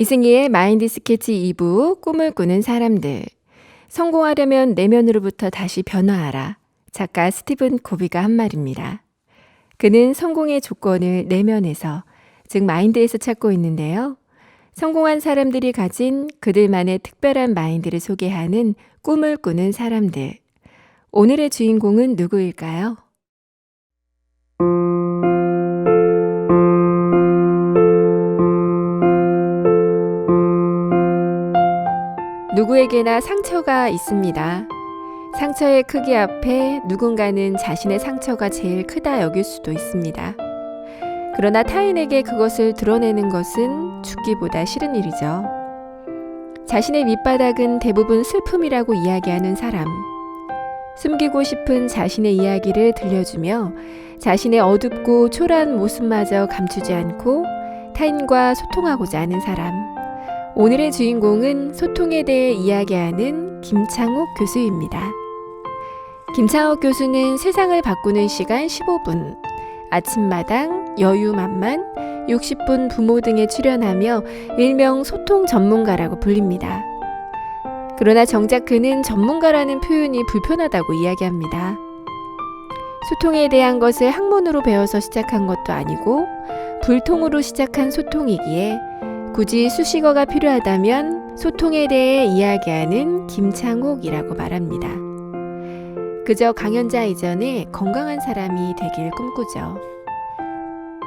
이승기의 마인드 스케치 2부 꿈을 꾸는 사람들. 성공하려면 내면으로부터 다시 변화하라. 작가 스티븐 코비가 한 말입니다. 그는 성공의 조건을 내면에서, 즉 마인드에서 찾고 있는데요. 성공한 사람들이 가진 그들만의 특별한 마인드를 소개하는 꿈을 꾸는 사람들. 오늘의 주인공은 누구일까요? 누구에게나 상처가 있습니다. 상처의 크기 앞에 누군가는 자신의 상처가 제일 크다 여길 수도 있습니다. 그러나 타인에게 그것을 드러내는 것은 죽기보다 싫은 일이죠. 자신의 밑바닥은 대부분 슬픔이라고 이야기하는 사람. 숨기고 싶은 자신의 이야기를 들려주며 자신의 어둡고 초라한 모습마저 감추지 않고 타인과 소통하고자 하는 사람. 오늘의 주인공은 소통에 대해 이야기하는 김창욱 교수입니다. 김창욱 교수는 세상을 바꾸는 시간 15분, 아침마당, 여유만만, 60분 부모 등에 출연하며 일명 소통 전문가라고 불립니다. 그러나 정작 그는 전문가라는 표현이 불편하다고 이야기합니다. 소통에 대한 것을 학문으로 배워서 시작한 것도 아니고 불통으로 시작한 소통이기에 굳이 수식어가 필요하다면 소통에 대해 이야기하는 김창욱이라고 말합니다. 그저 강연자 이전에 건강한 사람이 되길 꿈꾸죠.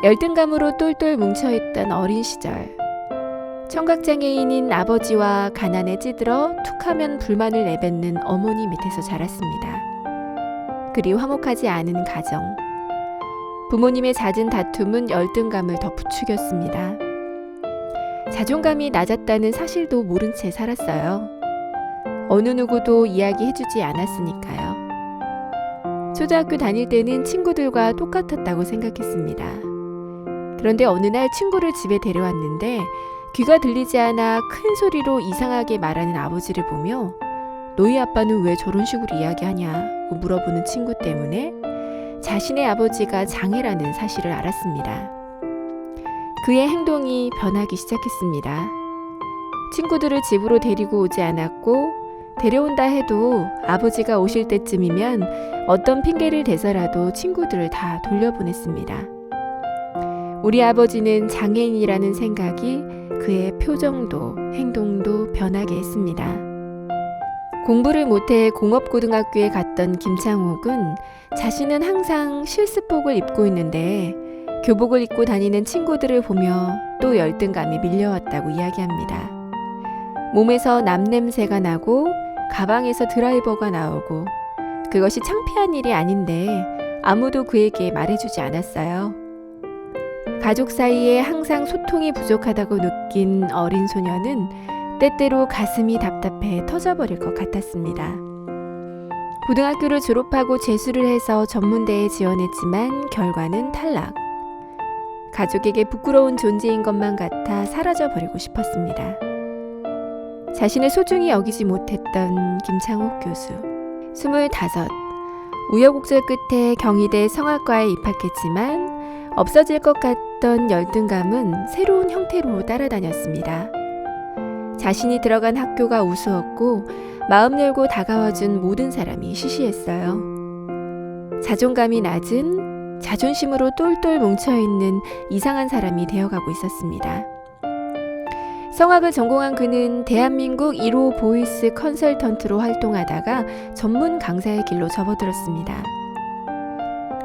열등감으로 똘똘 뭉쳐있던 어린 시절. 청각장애인인 아버지와 가난에 찌들어 툭하면 불만을 내뱉는 어머니 밑에서 자랐습니다. 그리 화목하지 않은 가정. 부모님의 잦은 다툼은 열등감을 더 부추겼습니다. 자존감이 낮았다는 사실도 모른 채 살았어요. 어느 누구도 이야기해주지 않았으니까요. 초등학교 다닐 때는 친구들과 똑같았다고 생각했습니다. 그런데 어느 날 친구를 집에 데려왔는데 귀가 들리지 않아 큰 소리로 이상하게 말하는 아버지를 보며 너희 아빠는 왜 저런 식으로 이야기하냐고 물어보는 친구 때문에 자신의 아버지가 장애라는 사실을 알았습니다. 그의 행동이 변하기 시작했습니다. 친구들을 집으로 데리고 오지 않았고 데려온다 해도 아버지가 오실 때쯤이면 어떤 핑계를 대서라도 친구들을 다 돌려보냈습니다. 우리 아버지는 장애인이라는 생각이 그의 표정도 행동도 변하게 했습니다. 공부를 못해 공업고등학교에 갔던 김창욱은 자신은 항상 실습복을 입고 있는데 교복을 입고 다니는 친구들을 보며 또 열등감이 밀려왔다고 이야기합니다. 몸에서 남냄새가 나고 가방에서 드라이버가 나오고 그것이 창피한 일이 아닌데 아무도 그에게 말해주지 않았어요. 가족 사이에 항상 소통이 부족하다고 느낀 어린 소녀는 때때로 가슴이 답답해 터져버릴 것 같았습니다. 고등학교를 졸업하고 재수를 해서 전문대에 지원했지만 결과는 탈락. 가족에게 부끄러운 존재인 것만 같아 사라져버리고 싶었습니다. 자신을 소중히 여기지 못했던 김창욱 교수. 25. 우여곡절 끝에 경희대 성악과에 입학했지만 없어질 것 같던 열등감은 새로운 형태로 따라다녔습니다. 자신이 들어간 학교가 우스웠고 마음 열고 다가와준 모든 사람이 시시했어요. 자존감이 낮은 자존심으로 똘똘 뭉쳐있는 이상한 사람이 되어가고 있었습니다. 성악을 전공한 그는 대한민국 1호 보이스 컨설턴트로 활동하다가 전문 강사의 길로 접어들었습니다.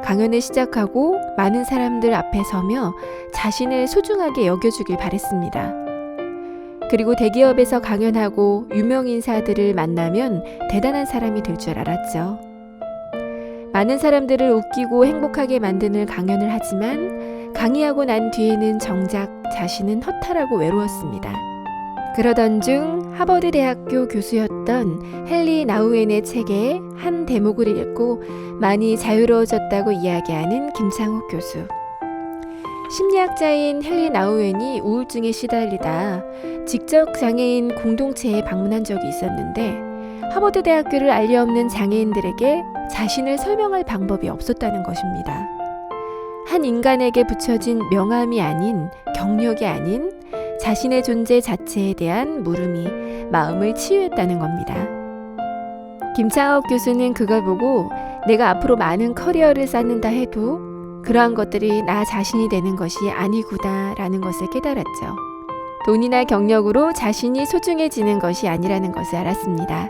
강연을 시작하고 많은 사람들 앞에 서며 자신을 소중하게 여겨주길 바랬습니다. 그리고 대기업에서 강연하고 유명 인사들을 만나면 대단한 사람이 될 줄 알았죠. 많은 사람들을 웃기고 행복하게 만드는 강연을 하지만 강의하고 난 뒤에는 정작 자신은 허탈하고 외로웠습니다. 그러던 중 하버드 대학교 교수였던 헨리 나우엔의 책의 한 대목을 읽고 많이 자유로워졌다고 이야기하는 김창욱 교수. 심리학자인 헨리 나우엔이 우울증에 시달리다 직접 장애인 공동체에 방문한 적이 있었는데 하버드 대학교를 알리없는 장애인들에게 자신을 설명할 방법이 없었다는 것입니다. 한 인간에게 붙여진 명함이 아닌, 경력이 아닌 자신의 존재 자체에 대한 물음이 마음을 치유했다는 겁니다. 김창옥 교수는 그걸 보고 내가 앞으로 많은 커리어를 쌓는다 해도 그러한 것들이 나 자신이 되는 것이 아니구나 라는 것을 깨달았죠. 돈이나 경력으로 자신이 소중해지는 것이 아니라는 것을 알았습니다.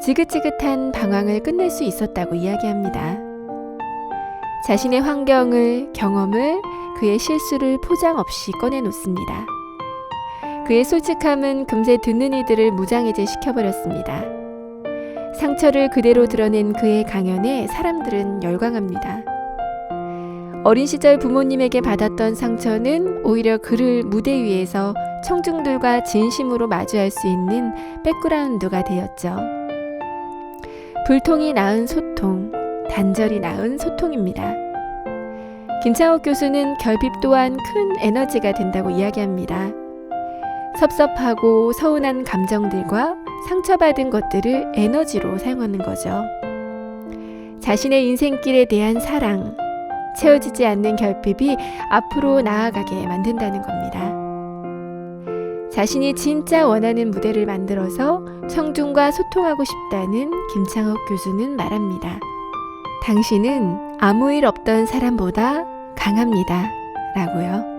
지긋지긋한 방황을 끝낼 수 있었다고 이야기합니다. 자신의 환경을, 경험을, 그의 실수를 포장 없이 꺼내놓습니다. 그의 솔직함은 금세 듣는 이들을 무장해제 시켜버렸습니다. 상처를 그대로 드러낸 그의 강연에 사람들은 열광합니다. 어린 시절 부모님에게 받았던 상처는 오히려 그를 무대 위에서 청중들과 진심으로 마주할 수 있는 백그라운드가 되었죠. 불통이 낳은 소통, 단절이 낳은 소통입니다. 김창옥 교수는 결핍 또한 큰 에너지가 된다고 이야기합니다. 섭섭하고 서운한 감정들과 상처받은 것들을 에너지로 사용하는 거죠. 자신의 인생길에 대한 사랑, 채워지지 않는 결핍이 앞으로 나아가게 만든다는 겁니다. 자신이 진짜 원하는 무대를 만들어서 청중과 소통하고 싶다는 김창옥 교수는 말합니다. 당신은 아무 일 없던 사람보다 강합니다. 라고요.